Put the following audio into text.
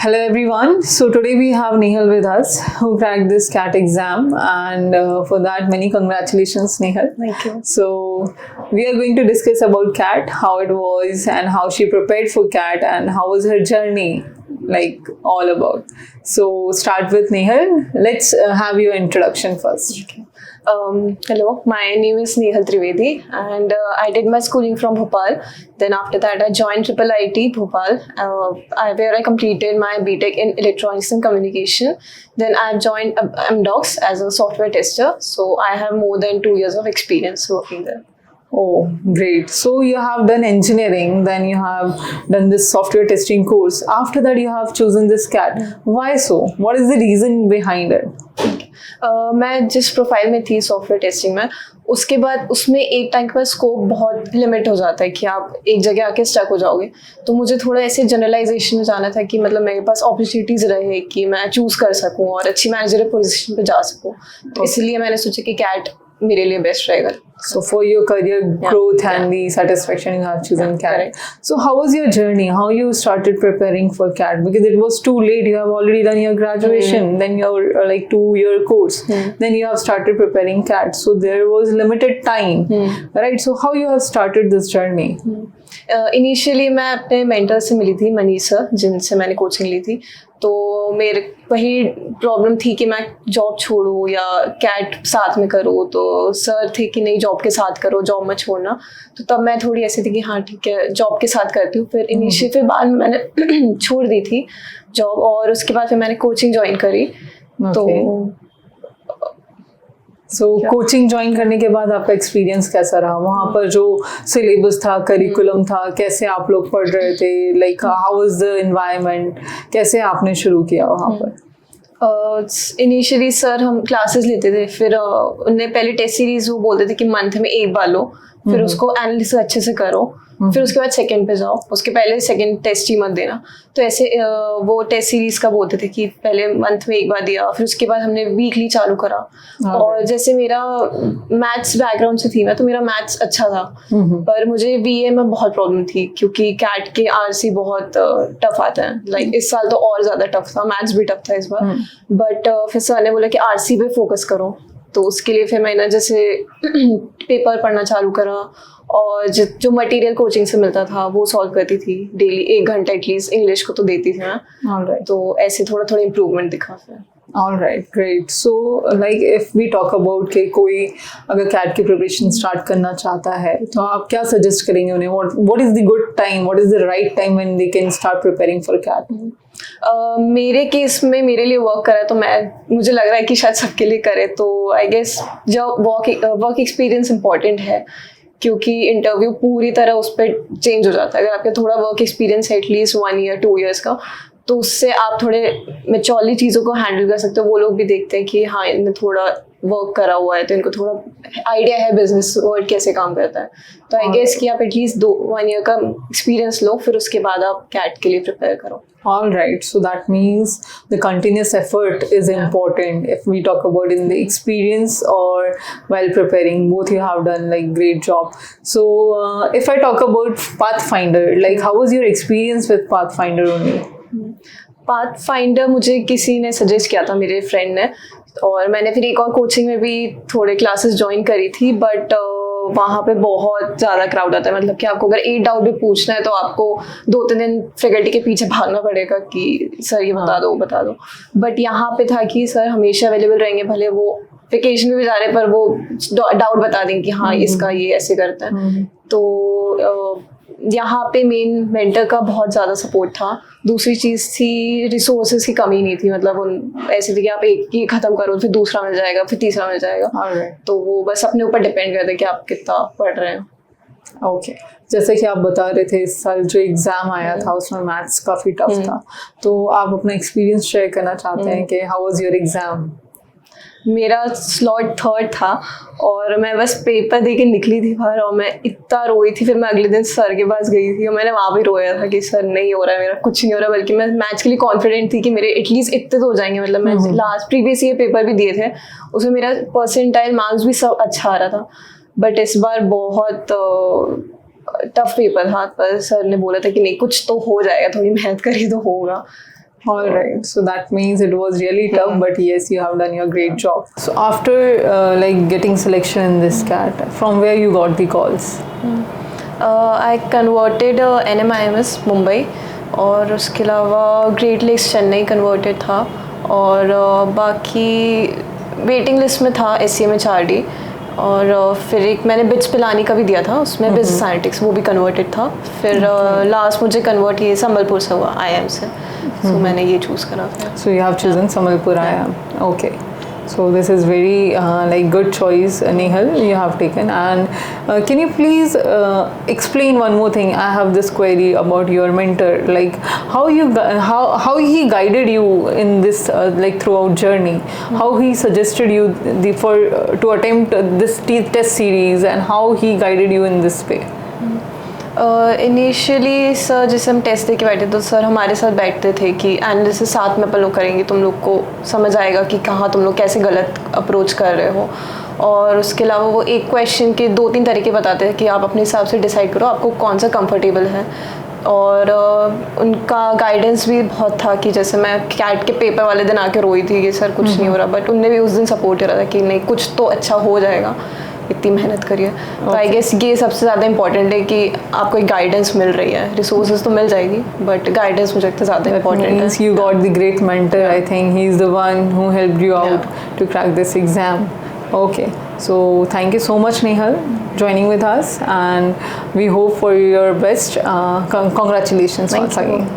Hello everyone. So today we have Nehal with us who cracked this CAT exam, and for that many congratulations, Nehal. Thank you. So we are going to discuss about CAT, how it was and how she prepared for CAT and how was her journey like all about. So start with Nehal. Let's have your introduction first. Okay. Hello, my name is Nehal Trivedi and I did my schooling from Bhopal. Then after that I joined IIIT Bhopal where I completed my BTech in Electronics and Communication. Then I've joined MDocs as a software tester. So I have more than 2 years of experience working there. Oh, great. So you have done engineering, then you have done this software testing course. After that, you have chosen this CAT. Why so? What is the reason behind it? मैं जिस profile में थी software testing में, उसके बाद उसमें एक time के बाद स्कोप बहुत लिमिट हो जाता है कि आप एक जगह आके स्टक हो जाओगे. तो मुझे थोड़ा ऐसे जनरलाइजेशन में जाना था कि मतलब मेरे पास अपॉर्चुनिटीज़ रहे कि मैं चूज़ कर सकूं और अच्छी मैनेजर पोजीशन पे जा सकूं. तो इसलिए मैंने सोचा कि CAT मेरे लिए बेस्ट रहेगा. So for your career growth and the satisfaction, you have chosen CAT. Correct. So how was your journey? How you started preparing for CAT? Because it was too late. You have already done your graduation, then your like 2-year course. Then you have started preparing CAT. So there was limited time, right? So how you have started this journey? Initially मैं अपने mentor से मिली थी, Manish sir, जिनसे मैंने coaching ली थी. तो मेरे वही प्रॉब्लम थी कि मैं जॉब छोड़ूँ या CAT साथ में करूँ. तो सर थे कि नहीं, जॉब के साथ करो, जॉब मत छोड़ना. तो तब मैं थोड़ी ऐसी थी कि हाँ ठीक है, जॉब के साथ करती हूँ. फिर बाद में मैंने छोड़ दी थी जॉब और उसके बाद फिर मैंने कोचिंग ज्वाइन करी. तो कोचिंग ज्वाइन करने के बाद आपका एक्सपीरियंस कैसा रहा? वहाँ पर जो सिलेबस था, करिकुलम था, कैसे आप लोग पढ़ रहे थे? Like how was the environment? कैसे आपने शुरू किया वहाँ पर? इनिशियली सर हम क्लासेस लेते थे. फिर उनने पहले टेस्ट सीरीज वो बोलते थे कि मंथ में एक बार लो, फिर उसको एनालिसिस अच्छे से करो, फिर उसके बाद सेकंड पे जाओ, उसके पहले सेकंड टेस्ट ही मत देना. तो ऐसे वो टेस्ट सीरीज का बोलते थे कि पहले मंथ में एक बार दिया, फिर उसके बाद हमने वीकली चालू करा. और जैसे मेरा मैथ्स बैकग्राउंड से थी मैं, तो मेरा मैथ्स अच्छा था. पर मुझे BA में बहुत प्रॉब्लम थी क्योंकि CAT के RC बहुत टफ आता है. लाइक इस साल तो और ज़्यादा टफ था, मैथ्स भी टफ था इस बार. बट फिर सर ने बोला कि RC पे फोकस करो. तो उसके लिए फिर मैंने जैसे पेपर पढ़ना चालू करा और जो मटेरियल कोचिंग से मिलता था वो सॉल्व करती थी डेली. 1 घंटा एटलीस्ट इंग्लिश को तो देती थी मैं. तो ऐसे थोड़ा थोड़ा इम्प्रूवमेंट दिखा फिर. Alright, great. So, like if we talk about कि कोई अगर CAT की प्रिपरेशन स्टार्ट करना चाहता है, तो आप क्या सजेस्ट करेंगे उन्हें? What is the good time? What is the right time when they can start preparing for CAT? मेरे केस में मेरे लिए वर्क करा तो मुझे लग रहा है कि शायद सबके लिए करे. तो आई गेस जो वर्क एक्सपीरियंस इम्पॉर्टेंट है, क्योंकि इंटरव्यू पूरी तरह उस पर चेंज हो जाता है. अगर आपके थोड़ा वर्क एक्सपीरियंस है एटलीस्ट 1 ईयर 2 ईयर्स का, तो उससे आप थोड़े मैच्योरली चीज़ों को हैंडल कर सकते हो. वो लोग भी देखते हैं कि हाँ इन्हें थोड़ा वर्क करा हुआ है, तो इनको थोड़ा आइडिया है बिजनेस वर्ल्ड कैसे काम करता है. तो आई गेस कि आप एटलीस्ट 1 ईयर का एक्सपीरियंस लो, फिर उसके बाद आप CAT के लिए प्रिपेयर करो. All right, so that means the continuous effort is important. If we talk about in the experience or while preparing, both you have done like great job. So if I talk about Pathfinder, like how was your experience with Pathfinder only? Pathfinder मुझे किसी ने suggest किया था, मेरे friend ने. और मैंने फिर एक और कोचिंग में भी थोड़े क्लासेस ज्वाइन करी थी. बट वहाँ पे बहुत ज़्यादा क्राउड आता है. मतलब कि आपको अगर एक डाउट भी पूछना है तो आपको 2-3 दिन फैकल्टी के पीछे भागना पड़ेगा कि सर ये बता दो. बट यहाँ पे था कि सर हमेशा अवेलेबल रहेंगे, भले वो वेकेशन में भी जा रहे हैं पर वो डाउट बता देंगे कि हाँ इसका ये ऐसे करता है. तो यहाँ पे मेन मेंटर का बहुत ज़्यादा सपोर्ट था. दूसरी चीज़ थी रिसोर्सेज की कमी नहीं थी. मतलब उन ऐसे थी कि आप एक ही ख़त्म करो, फिर दूसरा मिल जाएगा, फिर तीसरा मिल जाएगा. तो वो बस अपने ऊपर डिपेंड करता है कि आप कितना पढ़ रहे हैं. ओके, जैसे कि आप बता रहे थे इस साल जो एग्ज़ाम आया था उसमें मैथ्स काफ़ी टफ था. तो आप अपना एक्सपीरियंस शेयर करना चाहते हैं कि हाउ वाज योर एग्ज़ाम? मेरा स्लॉट 3rd था और मैं बस पेपर दे के निकली थी बाहर और मैं इतना रोई थी. फिर मैं अगले दिन सर के पास गई थी और मैंने वहाँ भी रोया था कि सर नहीं हो रहा है मेरा, कुछ नहीं हो रहा. बल्कि मैं मैथ्स के लिए कॉन्फिडेंट थी कि मेरे एटलीस्ट इतने तो हो जाएंगे. मतलब मैं लास्ट प्रीवियस ईयर पेपर भी दिए थे, उसमें मेरा परसेंटाइल मार्क्स भी सब अच्छा आ रहा था. बट इस बार बहुत टफ पेपर था. पर सर ने बोला था कि नहीं कुछ तो हो जाएगा, थोड़ी मेहनत करी तो होगा. All right. So that means it was really tough, but yes, you have done your great job. So after like getting selection in this CAT, from where you got the calls? I converted NMIMS Mumbai, और उसके अलावा great lakes Chennai converted था, और बाकी waiting list में था SCMHRD, और फिर एक मैंने बिट्स पिलानी का भी दिया था, उसमें बिजनेस एनालिटिक्स, वो भी कन्वर्टेड था. फिर लास्ट मुझे कन्वर्ट ये संबलपुर से हुआ, IIM से. सो मैंने ये चूज़ करा फिर. So you have chosen Sambalpur IIM. Okay. So this is very like good choice, Nehal, you have taken. And can you please explain one more thing? I have this query about your mentor, like how he guided you in this like throughout journey. How he suggested you to attempt this test series, and how he guided you in this way. Initially sir जैसे हम test दे के बैठे तो sir हमारे साथ बैठते थे कि एनालिसिस साथ में अपन लोग करेंगे, तुम लोग को समझ आएगा कि कहाँ तुम लोग कैसे गलत अप्रोच कर रहे हो. और उसके अलावा वो एक क्वेश्चन के 2-3 तरीके बताते हैं कि आप अपने हिसाब से डिसाइड करो आपको कौन सा कंफर्टेबल है. और उनका गाइडेंस भी बहुत था कि जैसे मैं कैट के पेपर वाले दिन आके रोई थी कि सर कुछ नहीं हो रहा, बट उनने भी उस दिन सपोर्ट करा था कि नहीं कुछ तो अच्छा हो जाएगा, इतनी मेहनत करिए. तो आई गेस ये सबसे ज़्यादा इंपॉर्टेंट है कि आपको एक गाइडेंस मिल रही है. रिसोर्सेज तो मिल जाएगी, बट गाइडेंस मुझे लगता है ज़्यादा इंपॉर्टेंट है. You got the great mentor. I think he is the one who helped you out to crack this exam. Okay, so thank you so much, Nehal, joining with us, and we hope for your best. Congratulations once again.